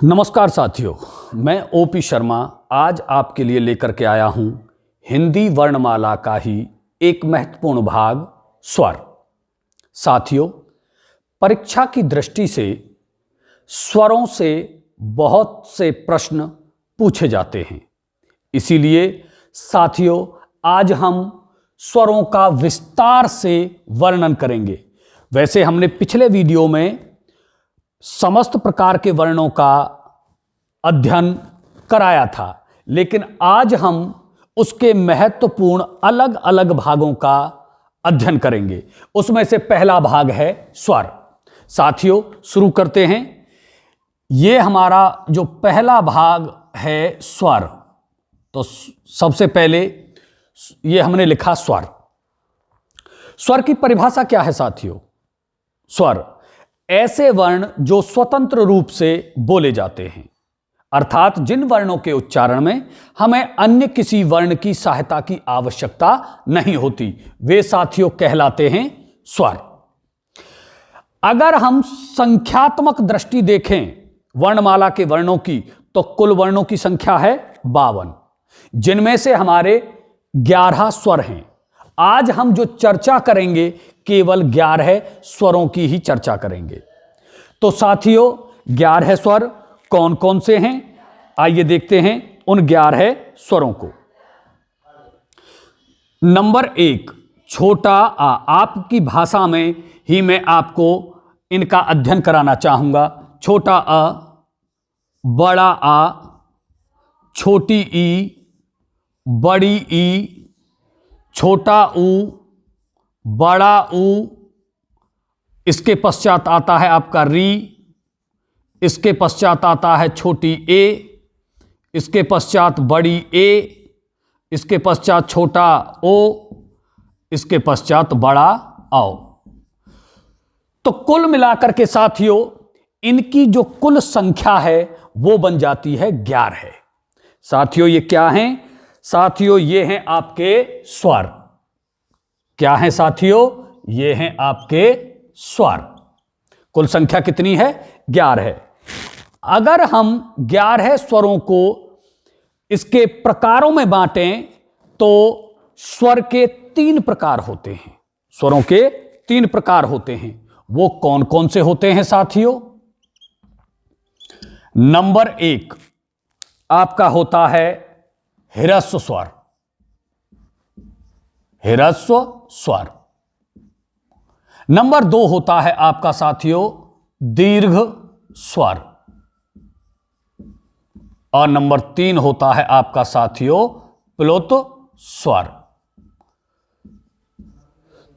नमस्कार साथियों, मैं ओपी शर्मा आज आपके लिए लेकर के आया हूं हिंदी वर्णमाला का ही एक महत्वपूर्ण भाग स्वर। साथियों, परीक्षा की दृष्टि से स्वरों से बहुत से प्रश्न पूछे जाते हैं। इसीलिए साथियों, आज हम स्वरों का विस्तार से वर्णन करेंगे। वैसे हमने पिछले वीडियो में समस्त प्रकार के वर्णों का अध्ययन कराया था, लेकिन आज हम उसके महत्वपूर्ण अलग अलग भागों का अध्ययन करेंगे। उसमें से पहला भाग है स्वर। साथियों, शुरू करते हैं। यह हमारा जो पहला भाग है स्वर, तो सबसे पहले यह हमने लिखा स्वर। स्वर की परिभाषा क्या है साथियों? स्वर ऐसे वर्ण जो स्वतंत्र रूप से बोले जाते हैं, अर्थात जिन वर्णों के उच्चारण में हमें अन्य किसी वर्ण की सहायता की आवश्यकता नहीं होती, वे साथियों कहलाते हैं स्वर। अगर हम संख्यात्मक दृष्टि देखें वर्णमाला के वर्णों की, तो कुल वर्णों की संख्या है 52, जिनमें से हमारे 11 स्वर हैं। आज हम जो चर्चा करेंगे केवल 11 स्वरों की ही चर्चा करेंगे। तो साथियों, 11 स्वर कौन कौन से हैं, आइए देखते हैं उन 11 स्वरों को। नंबर 1, छोटा आ। आपकी भाषा में ही मैं आपको इनका अध्ययन कराना चाहूंगा। छोटा अ, बड़ा आ, छोटी ई, बड़ी ई, छोटा ऊ, बड़ा ऊ, इसके पश्चात आता है आपका री, इसके पश्चात आता है छोटी ए, इसके पश्चात बड़ी ए, इसके पश्चात छोटा ओ, इसके पश्चात बड़ा आओ। तो कुल मिलाकर के साथियों इनकी जो कुल संख्या है वो बन जाती है 11। साथियों, ये क्या हैं? साथियों, ये हैं आपके स्वर। क्या हैं साथियों? ये हैं आपके स्वर। कुल संख्या कितनी है? 11। अगर हम 11 स्वरों को इसके प्रकारों में बांटें तो स्वर के 3 प्रकार होते हैं। स्वरों के 3 प्रकार होते हैं। वो कौन कौन से होते हैं साथियों? नंबर 1 आपका होता है ह्रस्व स्वर। ह्रस्व स्वर। नंबर 2 होता है आपका साथियों दीर्घ स्वर। और नंबर 3 होता है आपका साथियों प्लुत स्वर।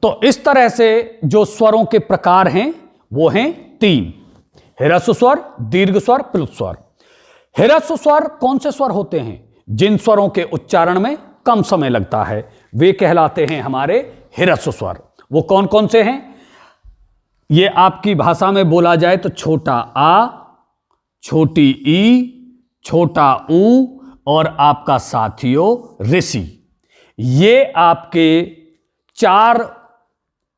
तो इस तरह से जो स्वरों के प्रकार हैं वो हैं 3: ह्रस्व स्वर, दीर्घ स्वर, प्लुत स्वर। ह्रस्व स्वर कौन से स्वर होते हैं? जिन स्वरों के उच्चारण में कम समय लगता है वे कहलाते हैं हमारे ह्रस्व स्वर। वो कौन कौन से हैं? ये आपकी भाषा में बोला जाए तो छोटा आ, छोटी ई, छोटा ऊ और आपका साथियों ऋषि। ये आपके 4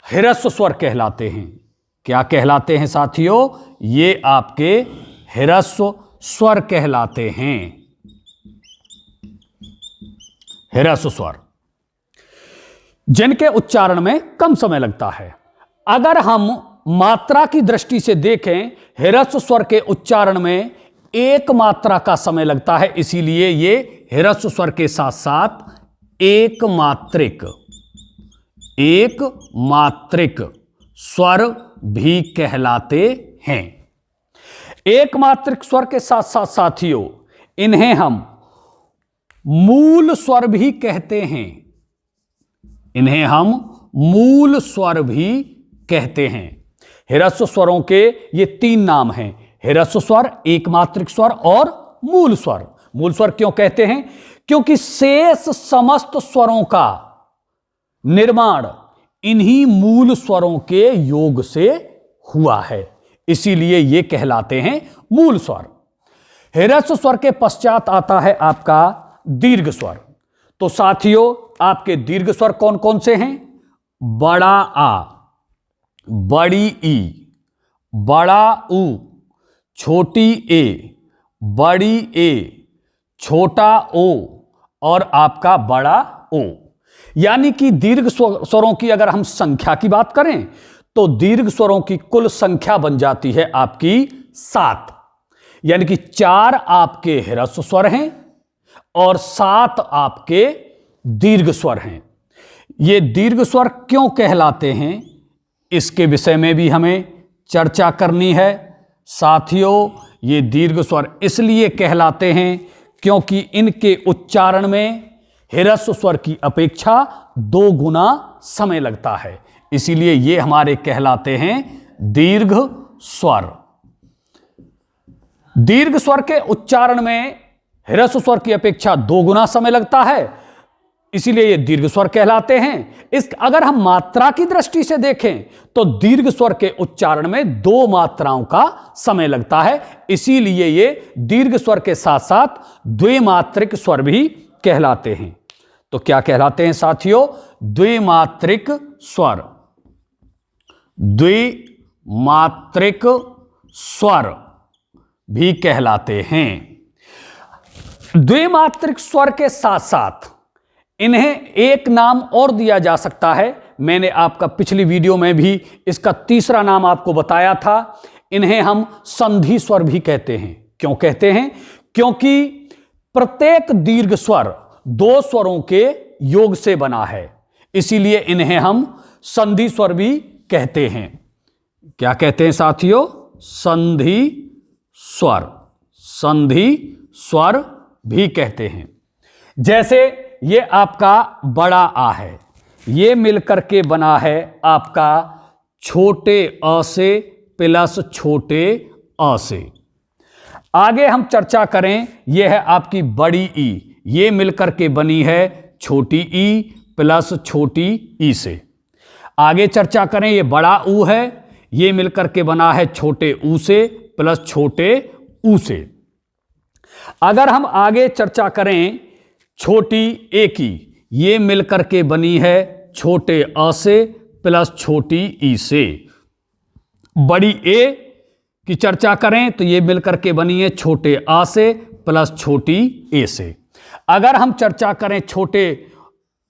ह्रस्व स्वर कहलाते हैं। क्या कहलाते हैं साथियों? ये आपके ह्रस्व स्वर कहलाते हैं। ह्रस्व स्वर जिनके उच्चारण में कम समय लगता है। अगर हम मात्रा की दृष्टि से देखें, ह्रस्व स्वर के उच्चारण में 1 मात्रा का समय लगता है, इसीलिए ये ह्रस्व स्वर के साथ साथ एक मात्रिक स्वर भी कहलाते हैं। एक मात्रिक स्वर के साथ साथ साथियों इन्हें हम मूल स्वर भी कहते हैं। इन्हें हम मूल स्वर भी कहते हैं। ह्रस्व स्वरों के ये 3 नाम हैं: ह्रस्व स्वर, एक मात्रिक स्वर और मूल स्वर। मूल स्वर क्यों कहते हैं? क्योंकि शेष समस्त स्वरों का निर्माण इन्हीं मूल स्वरों के योग से हुआ है, इसीलिए ये कहलाते हैं मूल स्वर। ह्रस्व स्वर के पश्चात आता है आपका दीर्घ स्वर। तो साथियों आपके दीर्घ स्वर कौन कौन से हैं? बड़ा आ, बड़ी ई, बड़ा ऊ, छोटी ए, बड़ी ए, छोटा ओ और आपका बड़ा ओ। यानी कि दीर्घ स्वरों की अगर हम संख्या की बात करें तो दीर्घ स्वरों की कुल संख्या बन जाती है आपकी 7। यानी कि 4 आपके ह्रस्व स्वर हैं और 7 आपके दीर्घ स्वर हैं। ये दीर्घ स्वर क्यों कहलाते हैं, इसके विषय में भी हमें चर्चा करनी है। साथियों, ये दीर्घ स्वर इसलिए कहलाते हैं क्योंकि इनके उच्चारण में ह्रस्व स्वर की अपेक्षा 2 गुना समय लगता है, इसीलिए ये हमारे कहलाते हैं दीर्घ स्वर। दीर्घ स्वर के उच्चारण में ह्रस्व स्वर की अपेक्षा 2 गुना समय लगता है, इसीलिए ये दीर्घ स्वर कहलाते हैं। अगर हम मात्रा की दृष्टि से देखें तो दीर्घ स्वर के उच्चारण में 2 मात्राओं का समय लगता है, इसीलिए ये दीर्घ स्वर के साथ साथ द्विमात्रिक स्वर भी कहलाते हैं। तो क्या कहलाते हैं साथियों? द्विमात्रिक स्वर। द्विमात्रिक स्वर भी कहलाते हैं। द्विमात्रिक स्वर के साथ साथ इन्हें एक नाम और दिया जा सकता है। मैंने आपका पिछली वीडियो में भी इसका तीसरा नाम आपको बताया था। इन्हें हम संधि स्वर भी कहते हैं। क्यों कहते हैं? क्योंकि प्रत्येक दीर्घ स्वर 2 स्वरों के योग से बना है, इसीलिए इन्हें हम संधि स्वर भी कहते हैं। क्या कहते हैं साथियों? संधि स्वर। संधि स्वर भी कहते हैं। जैसे ये आपका बड़ा आ है, ये मिलकर के बना है आपका छोटे अ से प्लस छोटे अ से। आगे हम चर्चा करें, यह है आपकी बड़ी ई, ये मिलकर के बनी है छोटी ई प्लस छोटी ई से। आगे चर्चा करें, ये बड़ा ऊ है, ये मिलकर के बना है छोटे ऊ से प्लस छोटे ऊ से। अगर हम आगे चर्चा करें छोटी ए की, ये मिलकर के बनी है छोटे अ से प्लस छोटी ई से। बड़ी ए की चर्चा करें तो ये मिलकर के बनी है छोटे आ से प्लस छोटी ए से। अगर हम चर्चा करें छोटे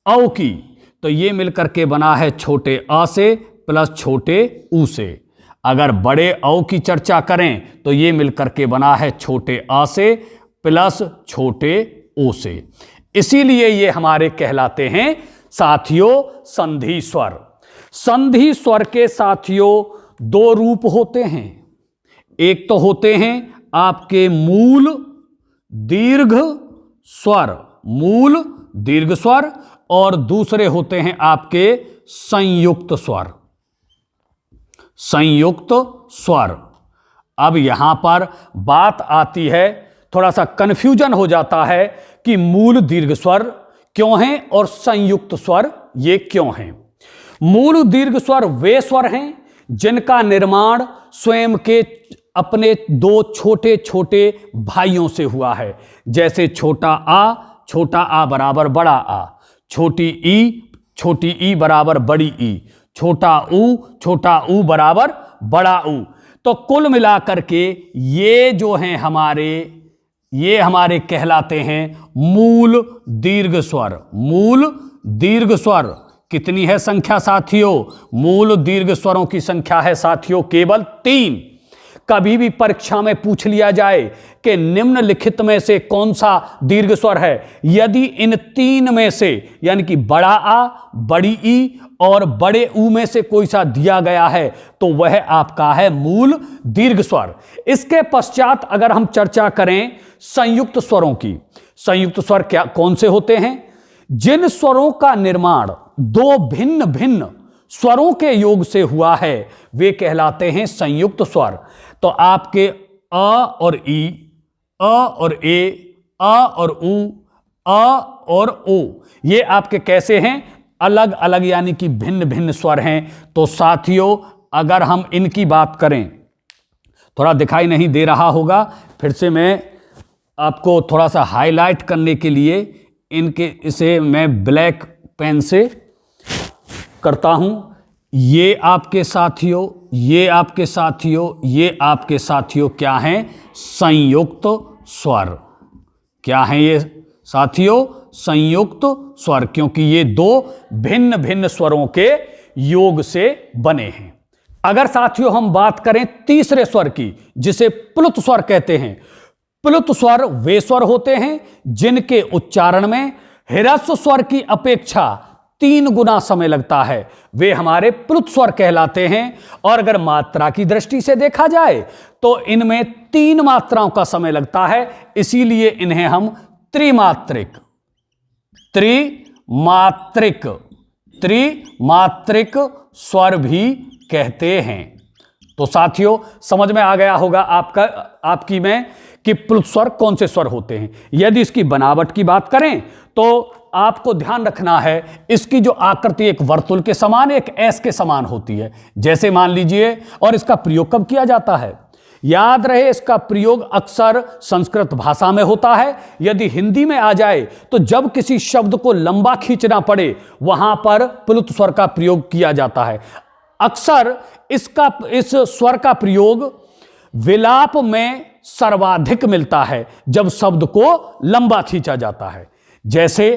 औ की तो ये मिलकर के बना है छोटे आ से प्लस छोटे ऊ से। अगर बड़े औ की चर्चा करें तो ये मिलकर के बना है छोटे आ से प्लस छोटे ओ से। इसीलिए ये हमारे कहलाते हैं साथियों संधि स्वर। संधि स्वर के साथियों 2 रूप होते हैं। एक तो होते हैं आपके मूल दीर्घ स्वर, मूल दीर्घ स्वर, और दूसरे होते हैं आपके संयुक्त स्वर। संयुक्त स्वर। अब यहां पर बात आती है, थोड़ा सा कंफ्यूजन हो जाता है कि मूल दीर्घ स्वर क्यों हैं और संयुक्त स्वर ये क्यों हैं। मूल दीर्घ स्वर वे स्वर हैं जिनका निर्माण स्वयं के अपने 2 छोटे छोटे भाइयों से हुआ है। जैसे छोटा आ बराबर बड़ा आ, छोटी ई बराबर बड़ी ई, छोटा ऊ बराबर बड़ा ऊ। तो कुल मिलाकर के ये जो हैं ये हमारे कहलाते हैं मूल दीर्घ स्वर। मूल दीर्घ स्वर कितनी है संख्या साथियों? मूल दीर्घ स्वरों की संख्या है साथियों केवल 3। कभी भी परीक्षा में पूछ लिया जाए कि निम्नलिखित में से कौन सा दीर्घ स्वर है, यदि इन 3 में से यानी कि बड़ा आ, बड़ी ई और बड़े ऊ में से कोई सा दिया गया है तो वह आपका है मूल दीर्घ स्वर। इसके पश्चात अगर हम चर्चा करें संयुक्त स्वरों की, संयुक्त स्वर क्या कौन से होते हैं? जिन स्वरों का निर्माण 2 भिन्न भिन्न स्वरों के योग से हुआ है वे कहलाते हैं संयुक्त स्वर। तो आपके अ और ई, अ और ए, अ और ऊ, अ और ओ, ये आपके कैसे हैं? अलग अलग यानी कि भिन्न भिन्न स्वर हैं। तो साथियों अगर हम इनकी बात करें, थोड़ा दिखाई नहीं दे रहा होगा, फिर से मैं आपको थोड़ा सा हाईलाइट करने के लिए इसे मैं ब्लैक पेन से करता हूं। ये आपके साथियों, ये आपके साथियों, ये आपके साथियों क्या हैं? संयुक्त स्वर। क्या हैं ये साथियों? संयुक्त स्वर, क्योंकि ये दो भिन्न भिन्न स्वरों के योग से बने हैं। अगर साथियों हम बात करें तीसरे स्वर की, जिसे प्लुत स्वर कहते हैं, प्लुत स्वर वे स्वर होते हैं जिनके उच्चारण में ह्रस्व स्वर की अपेक्षा 3 गुना समय लगता है, वे हमारे प्लुत स्वर कहलाते हैं। और अगर मात्रा की दृष्टि से देखा जाए तो इनमें 3 मात्राओं का समय लगता है, इसीलिए इन्हें हम त्रिमात्रिक स्वर भी कहते हैं। तो साथियों समझ में आ गया होगा आपकी में कि प्लुत स्वर कौन से स्वर होते हैं। यदि इसकी बनावट की बात करें तो आपको ध्यान रखना है, इसकी जो आकृति एक वर्तुल के समान, एक एस के समान होती है, जैसे मान लीजिए। और इसका प्रयोग कब किया जाता है? याद रहे, इसका प्रयोग अक्सर संस्कृत भाषा में होता है। यदि हिंदी में आ जाए तो जब किसी शब्द को लंबा खींचना पड़े वहां पर प्लुत स्वर का प्रयोग किया जाता है। अक्सर इस स्वर का प्रयोग विलाप में सर्वाधिक मिलता है, जब शब्द को लंबा खींचा जाता है। जैसे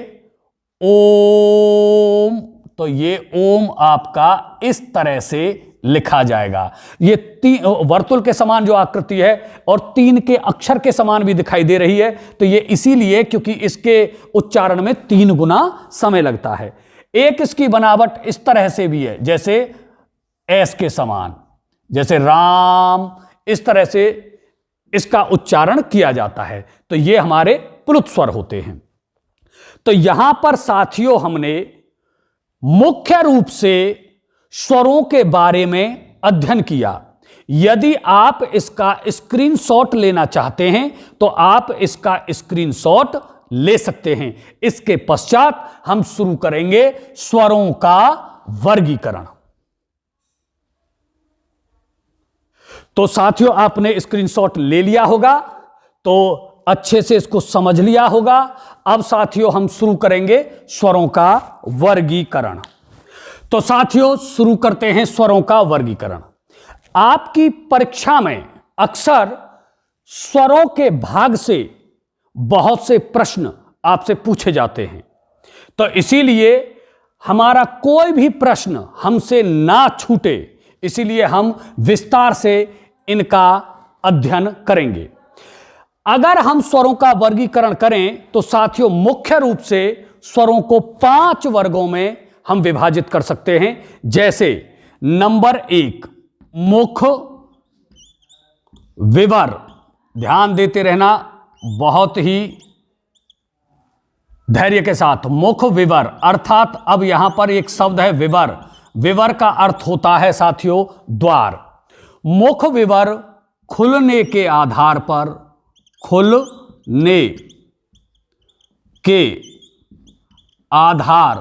ओम, तो ये ओम आपका इस तरह से लिखा जाएगा। ये वर्तुल के समान जो आकृति है और 3 के अक्षर के समान भी दिखाई दे रही है, तो ये इसीलिए क्योंकि इसके उच्चारण में 3 गुना समय लगता है। एक इसकी बनावट इस तरह से भी है, जैसे एस के समान, जैसे राम, इस तरह से इसका उच्चारण किया जाता है। तो ये हमारे प्लुत स्वर होते हैं। तो यहां पर साथियों हमने मुख्य रूप से स्वरों के बारे में अध्ययन किया। यदि आप इसका स्क्रीनशॉट लेना चाहते हैं तो आप इसका स्क्रीनशॉट ले सकते हैं। इसके पश्चात हम शुरू करेंगे स्वरों का वर्गीकरण। तो साथियों आपने स्क्रीनशॉट ले लिया होगा, तो अच्छे से इसको समझ लिया होगा। अब साथियों हम शुरू करेंगे स्वरों का वर्गीकरण। तो साथियों शुरू करते हैं स्वरों का वर्गीकरण। आपकी परीक्षा में अक्सर स्वरों के भाग से बहुत से प्रश्न आपसे पूछे जाते हैं, तो इसीलिए हमारा कोई भी प्रश्न हमसे ना छूटे, इसीलिए हम विस्तार से इनका अध्ययन करेंगे। अगर हम स्वरों का वर्गीकरण करें तो साथियों मुख्य रूप से स्वरों को 5 वर्गों में हम विभाजित कर सकते हैं। जैसे नंबर 1 मुख विवर, ध्यान देते रहना बहुत ही धैर्य के साथ। मुख विवर अर्थात अब यहां पर एक शब्द है विवर, विवर का अर्थ होता है साथियों द्वार। मुख विवर खुलने के आधार पर, खुलने के आधार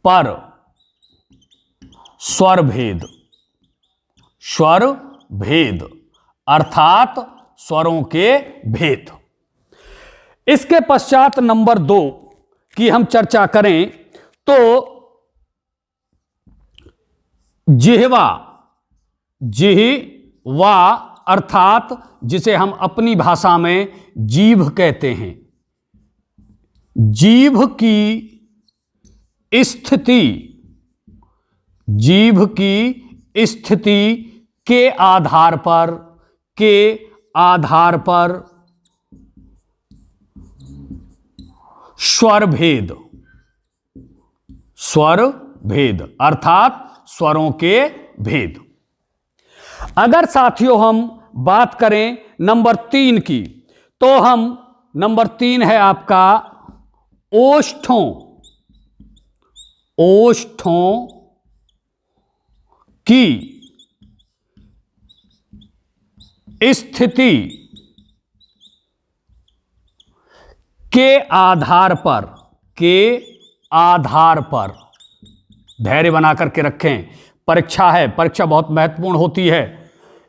पर स्वर भेद, स्वर भेद अर्थात स्वरों के भेद। इसके पश्चात नंबर 2 की हम चर्चा करें तो जिह्वा, जिह्वा अर्थात जिसे हम अपनी भाषा में जीभ कहते हैं, जीभ की स्थिति, जीभ की स्थिति के आधार पर, के आधार पर स्वर भेद, स्वर भेद अर्थात स्वरों के भेद। अगर साथियों हम बात करें नंबर 3 की, तो हम नंबर 3 है आपका ओष्ठों, ओष्ठों की स्थिति के आधार पर, के आधार पर, धैर्य बना करके रखें, परीक्षा है, परीक्षा बहुत महत्वपूर्ण होती है,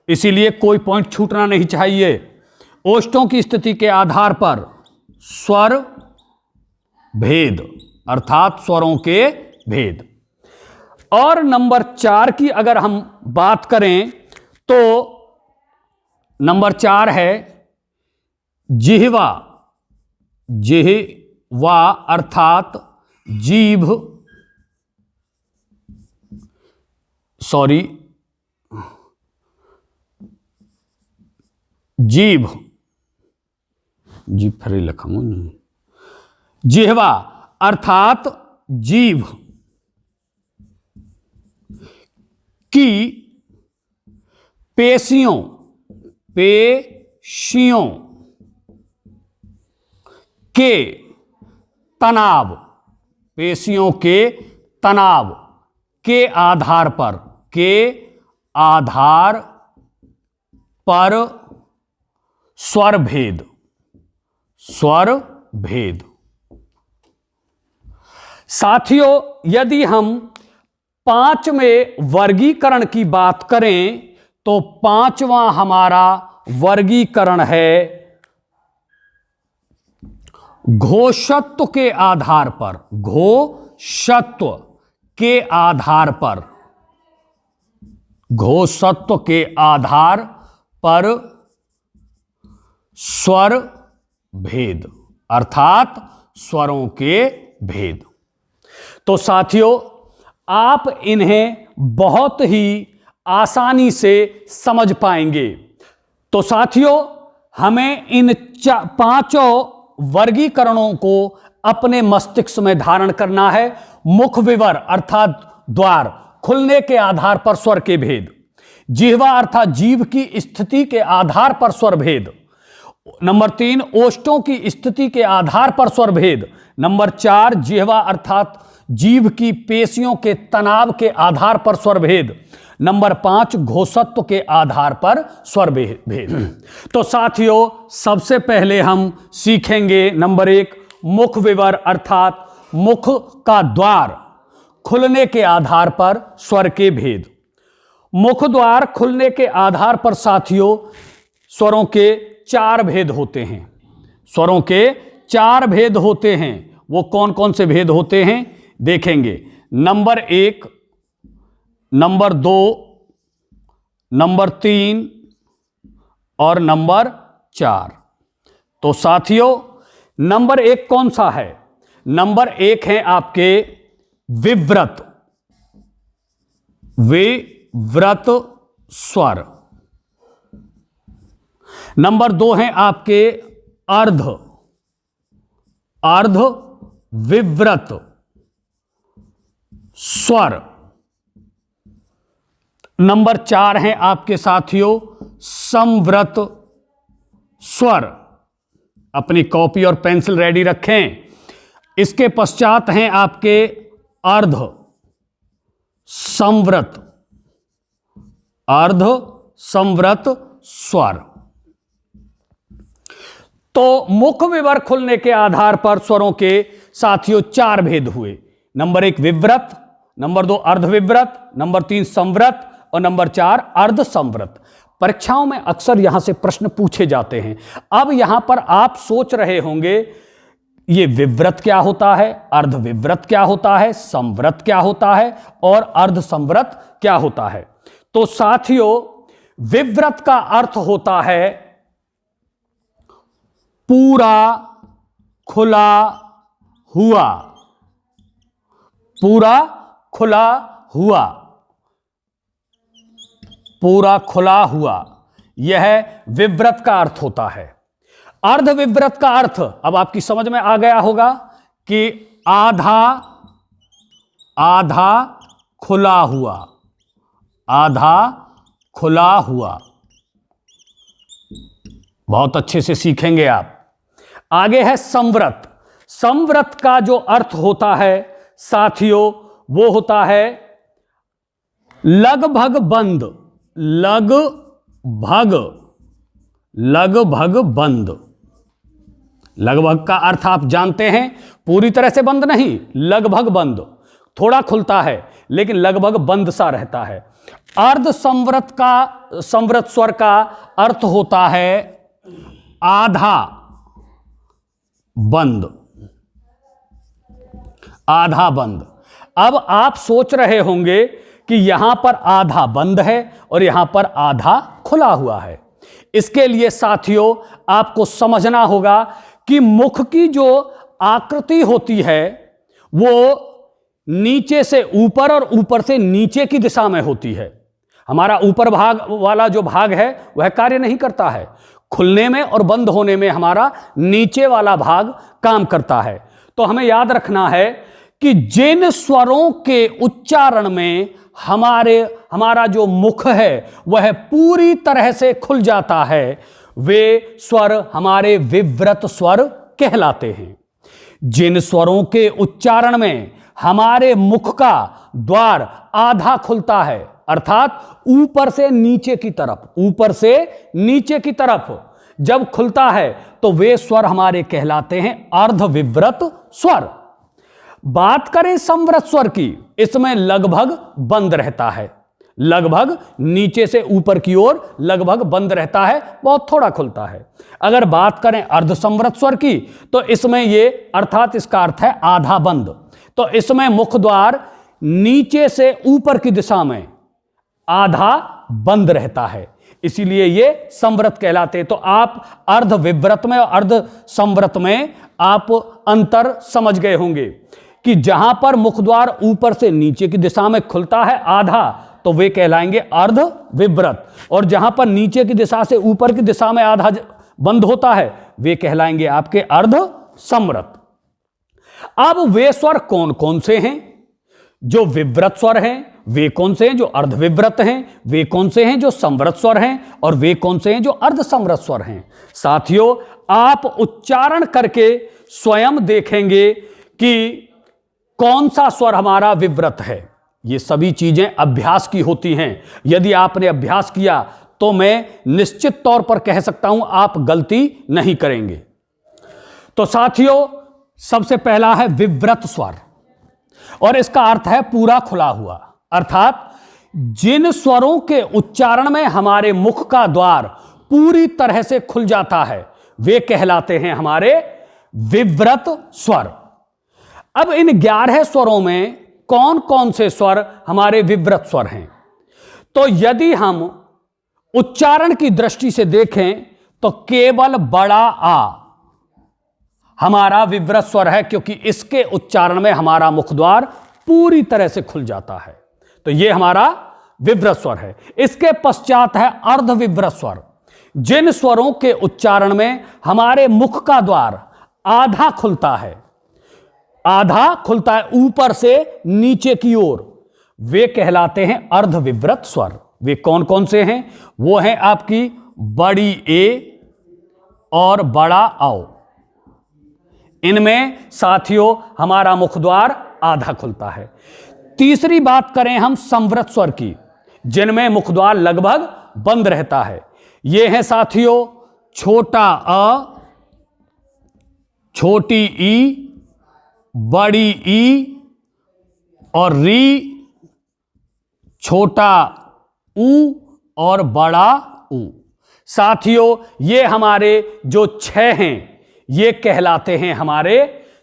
इसीलिए कोई पॉइंट छूटना नहीं चाहिए। ओष्ठों की स्थिति के आधार पर स्वर भेद अर्थात स्वरों के भेद। और नंबर 4 की अगर हम बात करें तो नंबर 4 है जिह्वा। जिह्वा अर्थात जीभ, सॉरी जीभ, जीभ फिर लिखा नहीं, जिह्वा अर्थात जीभ की पेशियों के तनाव, पेशियों के तनाव के आधार पर स्वर भेद। साथियों, यदि हम 5वें वर्गीकरण की बात करें तो 5वां हमारा वर्गीकरण है घोषत्व के आधार पर। घोषत्व के आधार पर, घोषत्व के आधार पर स्वर भेद अर्थात स्वरों के भेद। तो साथियों, आप इन्हें बहुत ही आसानी से समझ पाएंगे। तो साथियों, हमें इन 5 वर्गीकरणों को अपने मस्तिष्क में धारण करना है। मुख विवर अर्थात द्वार, खुलने के आधार पर स्वर के भेद। जिह्वा अर्थात जीभ की स्थिति के आधार पर स्वर भेद। नंबर 3 ओष्ठों की स्थिति के आधार पर स्वर भेद। नंबर 4 जिह्वा अर्थात जीभ की पेशियों के तनाव के आधार पर स्वर भेद। नंबर 5 घोषत्व के आधार पर स्वर भेद। तो साथियों, सबसे पहले हम सीखेंगे नंबर 1 मुख विवर अर्थात मुख का द्वार खुलने के आधार पर स्वर के भेद। मुख द्वार खुलने के आधार पर साथियों स्वरों के 4 भेद होते हैं। स्वरों के 4 भेद होते हैं। वो कौन कौन से भेद होते हैं देखेंगे। नंबर 1, नंबर 2, नंबर 3 और नंबर 4। तो साथियों, नंबर 1 कौन सा है? नंबर 1 है आपके विव्रत, विव्रत स्वर। नंबर 2 है आपके अर्ध, अर्ध विव्रत स्वर। नंबर 4 है आपके साथियों संव्रत स्वर। अपनी कॉपी और पेंसिल रेडी रखें। इसके पश्चात हैं आपके अर्ध संव्रत, अर्ध संव्रत स्वर। तो मुख विवर खुलने के आधार पर स्वरों के साथियों 4 भेद हुए। नंबर 1 विव्रत, नंबर 2 अर्धविव्रत, नंबर 3 संव्रत और नंबर 4 अर्ध संव्रत। परीक्षाओं में अक्सर यहां से प्रश्न पूछे जाते हैं। अब यहां पर आप सोच रहे होंगे ये विव्रत क्या होता है, अर्धविव्रत क्या होता है, संव्रत क्या होता है और अर्ध संव्रत क्या होता है। तो साथियों, विव्रत का अर्थ होता है पूरा खुला हुआ, पूरा खुला हुआ, पूरा खुला हुआ, यह विव्रत का अर्थ होता है। अर्धविव्रत का अर्थ अब आपकी समझ में आ गया होगा कि आधा, आधा खुला हुआ, आधा खुला हुआ। बहुत अच्छे से सीखेंगे आप। आगे है संव्रत। संव्रत का जो अर्थ होता है साथियों वो होता है लगभग बंद, लगभग, लगभग बंद। लगभग का अर्थ आप जानते हैं, पूरी तरह से बंद नहीं, लगभग बंद, थोड़ा खुलता है लेकिन लगभग बंद सा रहता है। अर्ध संव्रत का, संव्रत स्वर का अर्थ होता है आधा बंद, आधा बंद। अब आप सोच रहे होंगे कि यहां पर आधा बंद है और यहां पर आधा खुला हुआ है। इसके लिए साथियों आपको समझना होगा कि मुख की जो आकृति होती है वो नीचे से ऊपर और ऊपर से नीचे की दिशा में होती है। हमारा ऊपर भाग वाला जो भाग है वह कार्य नहीं करता है, खुलने में और बंद होने में हमारा नीचे वाला भाग काम करता है। तो हमें याद रखना है कि जिन स्वरों के उच्चारण में हमारा जो मुख है वह पूरी तरह से खुल जाता है, वे स्वर हमारे विव्रत स्वर कहलाते हैं। जिन स्वरों के उच्चारण में हमारे मुख का द्वार आधा खुलता है, अर्थात ऊपर से नीचे की तरफ, ऊपर से नीचे की तरफ जब खुलता है तो वे स्वर हमारे कहलाते हैं अर्धविव्रत स्वर। बात करें संवृत स्वर की, इसमें लगभग बंद रहता है, लगभग नीचे से ऊपर की ओर लगभग बंद रहता है, बहुत थोड़ा खुलता है। अगर बात करें अर्धसंवृत स्वर की तो इसमें ये अर्थात इसका अर्थ है आधा बंद, तो इसमें मुख द्वार नीचे से ऊपर की दिशा में आधा बंद रहता है, इसीलिए ये संवृत कहलाते हैं। तो आप अर्धविव्रत में और अर्धसंवृत में आप अंतर समझ गए होंगे कि जहां पर मुख द्वार ऊपर से नीचे की दिशा में खुलता है आधा तो वे कहलाएंगे अर्धविव्रत, और जहां पर नीचे की दिशा से ऊपर की दिशा में आधा बंद होता है वे कहलाएंगे आपके अर्धसंवृत। अब वे स्वर कौन कौन से हैं? जो विव्रत स्वर हैं वे कौन से हैं? जो अर्धविव्रत हैं। वे कौन से हैं? जो संवृत स्वर हैं। और वे कौन से हैं? जो अर्धसंवृत स्वर हैं। साथियों, आप उच्चारण करके स्वयं देखेंगे कि कौन सा स्वर हमारा विव्रत है। ये सभी चीजें अभ्यास की होती हैं। यदि आपने अभ्यास किया तो मैं निश्चित तौर पर कह सकता हूं आप गलती नहीं करेंगे। तो साथियों, सबसे पहला है विव्रत स्वर, और इसका अर्थ है पूरा खुला हुआ, अर्थात जिन स्वरों के उच्चारण में हमारे मुख का द्वार पूरी तरह से खुल जाता है वे कहलाते हैं हमारे विव्रत स्वर। अब इन 11 स्वरों में कौन कौन से स्वर हमारे विव्रत स्वर हैं? तो यदि हम उच्चारण की दृष्टि से देखें तो केवल बड़ा आ हमारा विव्रत स्वर है, क्योंकि इसके उच्चारण में हमारा मुख द्वार पूरी तरह से खुल जाता है, तो यह हमारा विव्रत स्वर है। इसके पश्चात है अर्धविव्रत स्वर, जिन स्वरों के उच्चारण में हमारे मुख का द्वार आधा खुलता है, आधा खुलता है ऊपर से नीचे की ओर, वे कहलाते हैं अर्धविव्रत स्वर। वे कौन कौन से हैं? वो हैं आपकी बड़ी ए और बड़ा औ। इनमें साथियों हमारा मुख द्वार आधा खुलता है। तीसरी बात करें हम संवृत स्वर की, जिनमें मुख द्वार लगभग बंद रहता है। ये हैं साथियों छोटा अ, छोटी ई, बड़ी ई और री, छोटा ऊ और बड़ा ऊ। साथियों, ये हमारे जो 6 हैं ये कहलाते हैं हमारे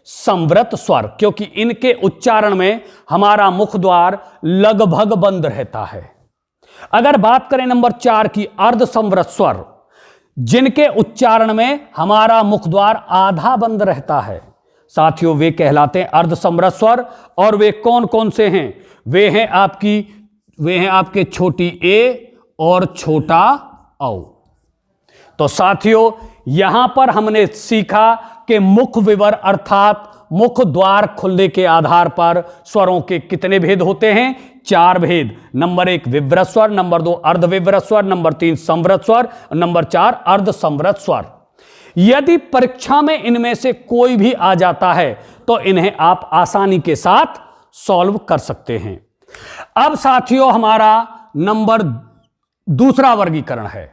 संवृत स्वर, क्योंकि इनके उच्चारण में हमारा मुख द्वार लगभग बंद रहता है। अगर बात करें नंबर 4 की, अर्धसंवृत स्वर, जिनके उच्चारण में हमारा मुख द्वार आधा बंद रहता है, साथियों वे कहलाते हैं अर्धसंवृत स्वर। और वे कौन कौन से हैं? वे हैं आपके छोटी ए और छोटा औ। तो साथियों, यहां पर हमने सीखा कि मुख विवर अर्थात मुख द्वार खुलने के आधार पर स्वरों के कितने भेद होते हैं? 4 भेद। नंबर 1 विव्रत स्वर, नंबर 2 अर्धविव्रत स्वर, नंबर 3 संवृत स्वर, नंबर 4 अर्धसंवृत स्वर। यदि परीक्षा में इनमें से कोई भी आ जाता है तो इन्हें आप आसानी के साथ सॉल्व कर सकते हैं। अब साथियों हमारा नंबर दूसरा वर्गीकरण है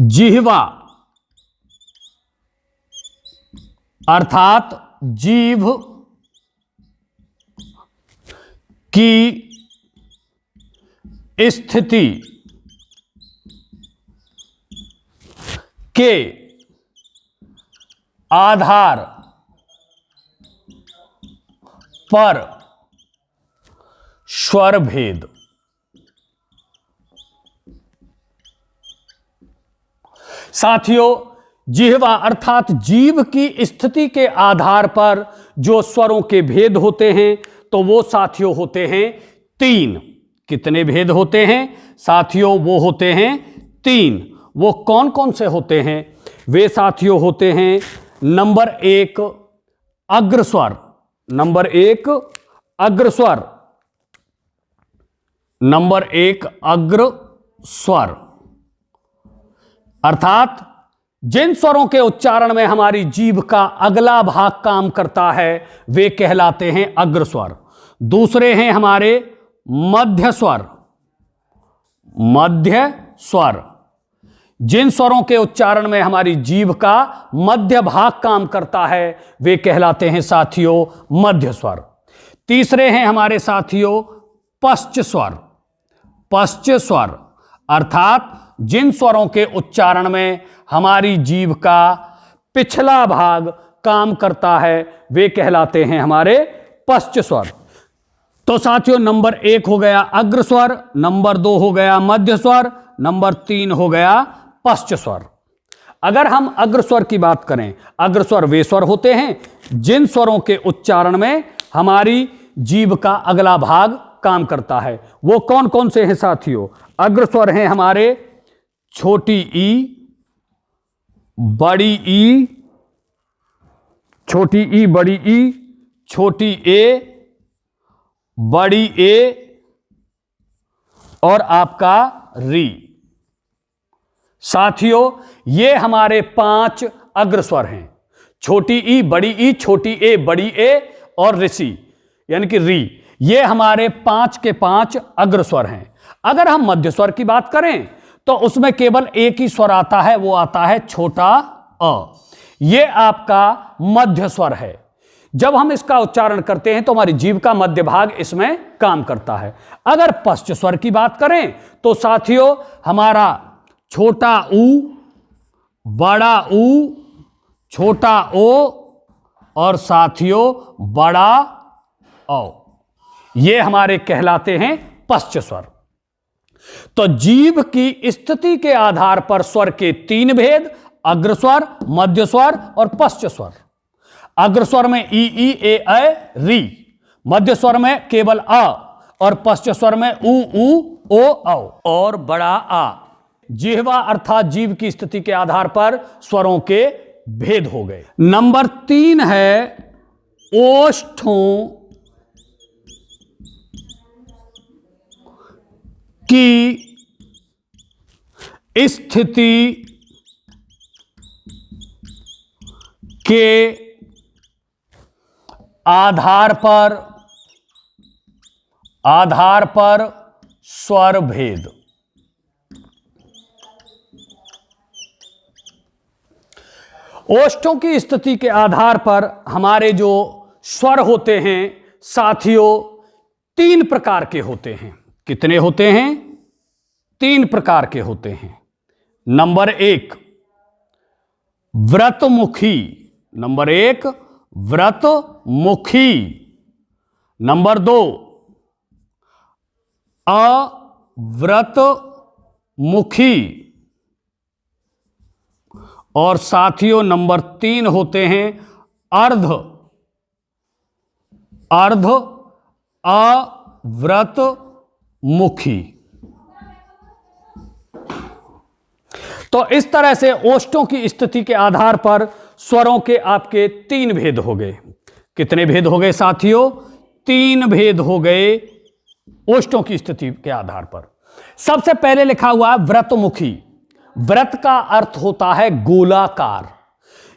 जिह्वा, अर्थात जीभ की स्थिति के आधार पर स्वर भेद। साथियों, जिह्वा अर्थात जीभ की स्थिति के आधार पर जो स्वरों के भेद होते हैं तो वो साथियों होते हैं 3। कितने भेद होते हैं साथियों? वो होते हैं 3। वो कौन कौन से होते हैं? वे साथियों होते हैं नंबर 1 अग्रस्वर, नंबर 1 अग्रस्वर, नंबर 1 अग्रस्वर अर्थात जिन स्वरों के उच्चारण में हमारी जीभ का अगला भाग काम करता है वे कहलाते हैं अग्रस्वर। दूसरे हैं हमारे मध्य स्वर, मध्य स्वर। जिन स्वरों के उच्चारण में हमारी जीभ का मध्य भाग काम करता है वे कहलाते हैं साथियों मध्य स्वर। तीसरे हैं हमारे साथियों पश्च स्वर, पश्च स्वर अर्थात जिन स्वरों के उच्चारण में हमारी जीभ का पिछला भाग काम करता है वे कहलाते हैं हमारे पश्च स्वर। तो साथियों नंबर 1 हो गया अग्रस्वर, नंबर 2 हो गया मध्य स्वर, नंबर 3 हो गया पश्च स्वर। अगर हम अग्रस्वर की बात करें, अग्रस्वर वे स्वर होते हैं जिन स्वरों के उच्चारण में हमारी जीभ का अगला भाग काम करता है। वो कौन कौन से हैं साथियों? अग्रस्वर हैं हमारे छोटी ई, बड़ी ई, छोटी ई, बड़ी ई, छोटी ए, बड़ी ए और आपका री। साथियों ये हमारे 5 अग्रस्वर हैं। छोटी ई, बड़ी ई, छोटी ए, बड़ी ए और ऋषि यानी कि री। ये हमारे 5 के 5 अग्रस्वर हैं। अगर हम मध्य स्वर की बात करें तो उसमें केवल एक ही स्वर आता है, वो आता है छोटा अ। ये आपका मध्य स्वर है। जब हम इसका उच्चारण करते हैं तो हमारी जीभ का मध्य भाग इसमें काम करता है। अगर पश्च स्वर की बात करें तो साथियों हमारा छोटा ऊ, बड़ा ऊ, छोटा ओ और साथियों बड़ा औ, ये हमारे कहलाते हैं पश्च स्वर। तो जीभ की स्थिति के आधार पर स्वर के 3 भेद, अग्रस्वर, मध्य स्वर और पश्च स्वर। अग्रस्वर में ई ई ए ऐ री, मध्य स्वर में केवल अ और पश्च स्वर में उ ऊ ओ औ और बड़ा आ। जिह्वा अर्थात जीभ की स्थिति के आधार पर स्वरों के भेद हो गए। नंबर 3 है ओष्ठों की स्थिति के आधार पर स्वर भेद। ओष्ठों की स्थिति के आधार पर हमारे जो स्वर होते हैं साथियों 3 प्रकार के होते हैं। कितने होते हैं? 3 प्रकार के होते हैं। नंबर 1 व्रतमुखी, नंबर 1 व्रतमुखी, नंबर 2 अव्रतमुखी और साथियों नंबर 3 होते हैं अर्ध अव्रतमुखी। तो इस तरह से ओष्ठों की स्थिति के आधार पर स्वरों के आपके 3 भेद हो गए। कितने भेद हो गए साथियों? 3 भेद हो गए ओष्ठों की स्थिति के आधार पर। सबसे पहले लिखा हुआ व्रतमुखी। व्रत का अर्थ होता है गोलाकार।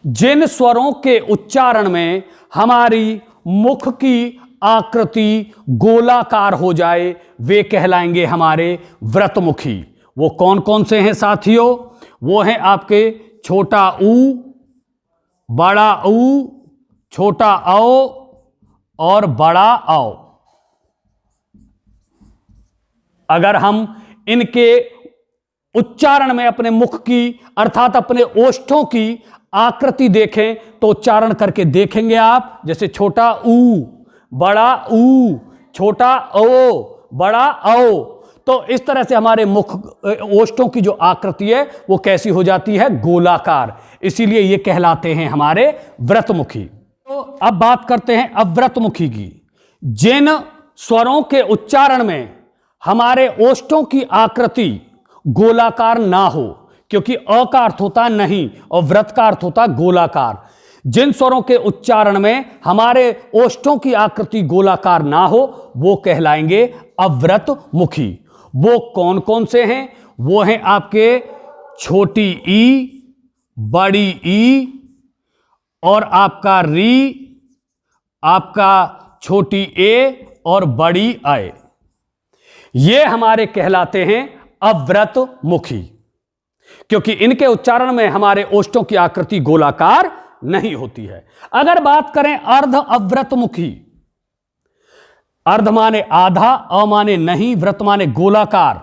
जिन स्वरों के उच्चारण में हमारी मुख की आकृति गोलाकार हो जाए वे कहलाएंगे हमारे व्रतमुखी। वो कौन कौन से हैं साथियों? वो हैं आपके छोटा ऊ, बड़ा ऊ, छोटा औ और बड़ा औ। अगर हम इनके उच्चारण में अपने मुख की अर्थात अपने ओष्ठों की आकृति देखें तो उच्चारण करके देखेंगे आप, जैसे छोटा ऊ, बड़ा ऊ, छोटा ओ, बड़ा औ, तो इस तरह से हमारे मुख ओष्ठों की जो आकृति है वो कैसी हो जाती है, गोलाकार, इसीलिए ये कहलाते हैं हमारे व्रतमुखी। तो अब बात करते हैं अव्रतमुखी की। जिन स्वरों के उच्चारण में हमारे ओष्ठों की आकृति गोलाकार ना हो, क्योंकि अ का अर्थ होता नहीं और व्रत का अर्थ होता गोलाकार, जिन स्वरों के उच्चारण में हमारे ओष्ठों की आकृति गोलाकार ना हो वो कहलाएंगे अव्रतमुखी। वो कौन कौन से हैं? वो हैं आपके छोटी ई, बड़ी ई और आपका री, आपका छोटी ए और बड़ी आए, ये हमारे कहलाते हैं अव्रतमुखी, क्योंकि इनके उच्चारण में हमारे ओष्ठों की आकृति गोलाकार नहीं होती है। अगर बात करें अर्ध अव्रतमुखी, अर्ध माने आधा, अ माने नहीं, व्रत माने गोलाकार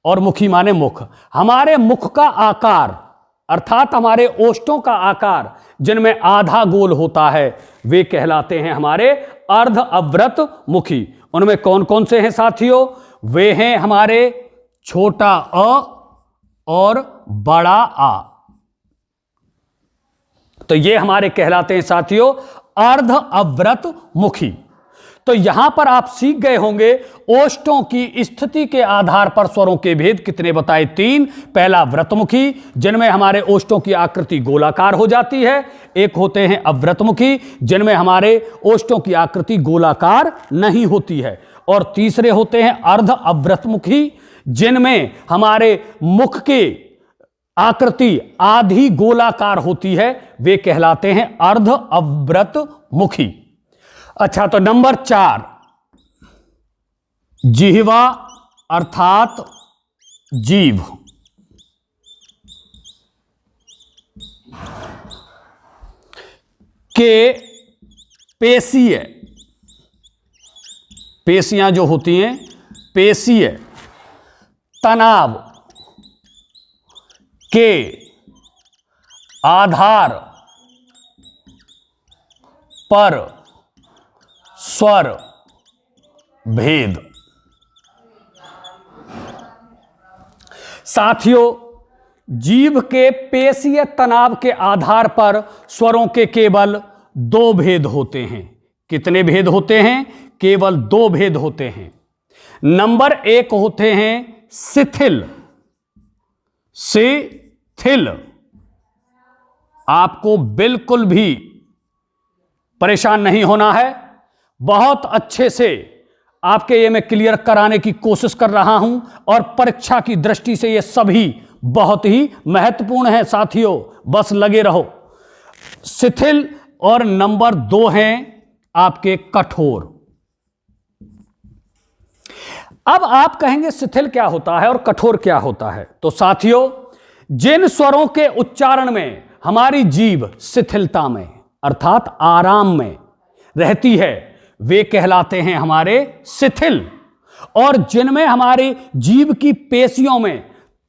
और मुखी माने मुख। हमारे मुख का आकार अर्थात हमारे ओष्ठों का आकार जिनमें आधा गोल होता है वे कहलाते हैं हमारे अर्ध अव्रतमुखी। उनमें कौन कौन से हैं साथियों? वे हैं हमारे छोटा अ और बड़ा आ। तो ये हमारे कहलाते हैं साथियों अर्ध अव्रतमुखी। तो यहां पर आप सीख गए होंगे ओष्ठों की स्थिति के आधार पर स्वरों के भेद कितने बताए? 3। पहला व्रतमुखी जिनमें हमारे ओष्ठों की आकृति गोलाकार हो जाती है, एक होते हैं अव्रतमुखी जिनमें हमारे ओष्ठों की आकृति गोलाकार नहीं होती है, और तीसरे होते हैं अर्ध अव्रतमुखी जिनमें हमारे मुख की आकृति आधी गोलाकार होती है, वे कहलाते हैं अर्ध अव्रतमुखी। अच्छा, तो नंबर 4 जिह्वा अर्थात जीभ। के पेशीय, पेशियां जो होती हैं पेशीय तनाव के आधार पर स्वर भेद। साथियों, जीभ के पेशीय तनाव के आधार पर स्वरों के केवल 2 भेद होते हैं। कितने भेद होते हैं? केवल 2 भेद होते हैं। नंबर 1 होते हैं शिथिल। शिथिल, आपको बिल्कुल भी परेशान नहीं होना है, बहुत अच्छे से आपके ये मैं क्लियर कराने की कोशिश कर रहा हूं और परीक्षा की दृष्टि से ये सभी बहुत ही महत्वपूर्ण है साथियों, बस लगे रहो। शिथिल और नंबर 2 हैं आपके कठोर। अब आप कहेंगे शिथिल क्या होता है और कठोर क्या होता है? तो साथियों, जिन स्वरों के उच्चारण में हमारी जीभ शिथिलता में अर्थात आराम में रहती है वे कहलाते हैं हमारे शिथिल, और जिनमें हमारी जीभ की पेशियों में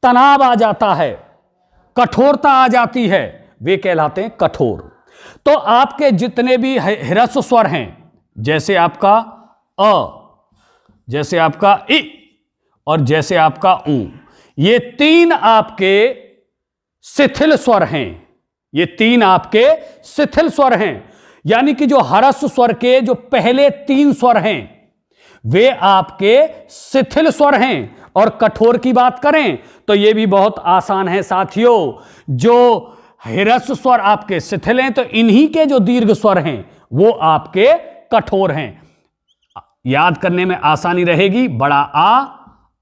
तनाव आ जाता है, कठोरता आ जाती है, वे कहलाते हैं कठोर। तो आपके जितने भी ह्रस्व स्वर हैं, जैसे आपका अ, जैसे आपका इ और जैसे आपका ऊ, ये 3 आपके शिथिल स्वर हैं। ये 3 आपके शिथिल स्वर हैं, यानी कि जो ह्रस्व स्वर के जो पहले 3 स्वर हैं वे आपके शिथिल स्वर हैं। और कठोर की बात करें तो यह भी बहुत आसान है साथियों। जो ह्रस्व स्वर आपके शिथिल हैं तो इन्हीं के जो दीर्घ स्वर हैं वो आपके कठोर हैं। याद करने में आसानी रहेगी। बड़ा आ,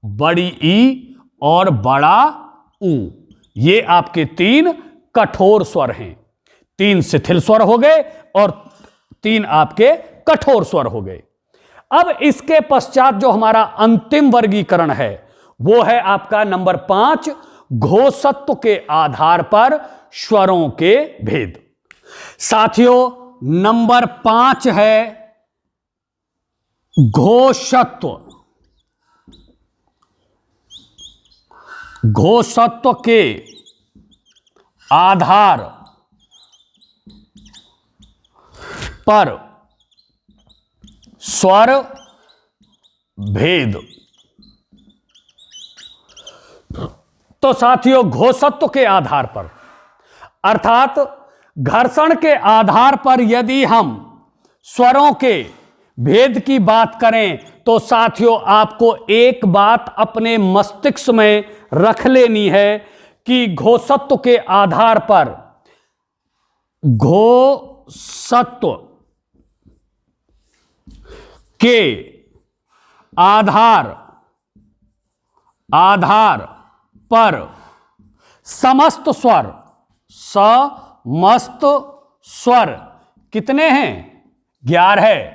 बड़ी ई और बड़ा ऊ, ये आपके 3 कठोर स्वर हैं। 3 शिथिल स्वर हो गए और 3 आपके कठोर स्वर हो गए। अब इसके पश्चात जो हमारा अंतिम वर्गीकरण है वो है आपका नंबर 5 घोषत्व के आधार पर स्वरों के भेद। साथियों, नंबर 5 है घोषत्व। घोषत्व के आधार पर स्वर भेद। तो साथियों, घोषत्व के आधार पर अर्थात घर्षण के आधार पर यदि हम स्वरों के भेद की बात करें तो साथियों, आपको एक बात अपने मस्तिष्क में रख लेनी है कि घोषत्व के आधार पर घोषत्व के आधार पर समस्त स्वर कितने हैं? 11।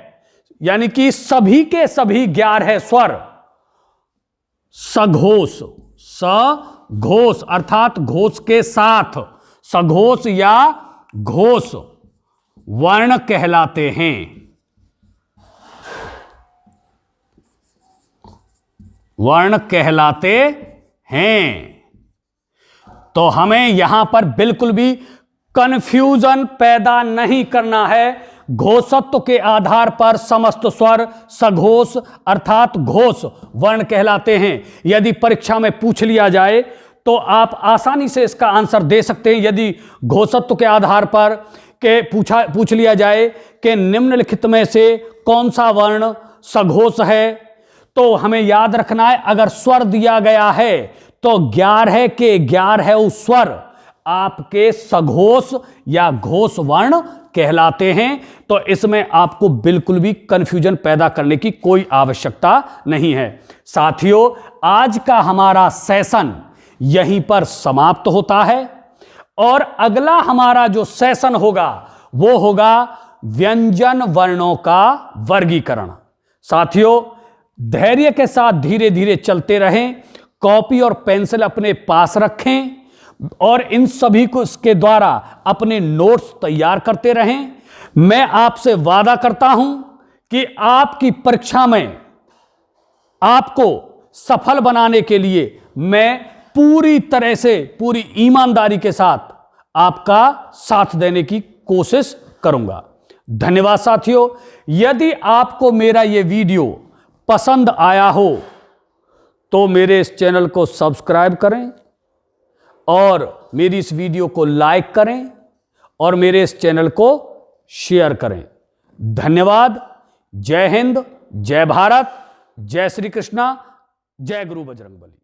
यानी कि सभी के सभी 11 स्वर सघोष अर्थात घोष के साथ सघोष या घोष वर्ण कहलाते हैं। वर्ण कहलाते हैं। तो हमें यहां पर बिल्कुल भी कंफ्यूजन पैदा नहीं करना है। घोषत्व के आधार पर समस्त स्वर सघोष अर्थात घोष वर्ण कहलाते हैं। यदि परीक्षा में पूछ लिया जाए तो आप आसानी से इसका आंसर दे सकते हैं। यदि घोषत्व के आधार पर पूछ लिया जाए कि निम्नलिखित में से कौन सा वर्ण सघोष है, तो हमें याद रखना है, अगर स्वर दिया गया है तो 11 के 11 स्वर आपके सघोष या घोष वर्ण कहलाते हैं। तो इसमें आपको बिल्कुल भी कंफ्यूजन पैदा करने की कोई आवश्यकता नहीं है। साथियों, आज का हमारा सेशन यहीं पर समाप्त होता है और अगला हमारा जो सेशन होगा वो होगा व्यंजन वर्णों का वर्गीकरण। साथियों, धैर्य के साथ धीरे धीरे चलते रहें, कॉपी और पेंसिल अपने पास रखें और इन सभी को इसके द्वारा अपने नोट्स तैयार करते रहें। मैं आपसे वादा करता हूं कि आपकी परीक्षा में आपको सफल बनाने के लिए मैं पूरी तरह से पूरी ईमानदारी के साथ आपका साथ देने की कोशिश करूंगा। धन्यवाद साथियों। यदि आपको मेरा यह वीडियो पसंद आया हो तो मेरे इस चैनल को सब्सक्राइब करें और मेरी इस वीडियो को लाइक करें और मेरे इस चैनल को शेयर करें। धन्यवाद। जय हिंद, जय भारत, जय श्री कृष्णा, जय गुरु बजरंगबली।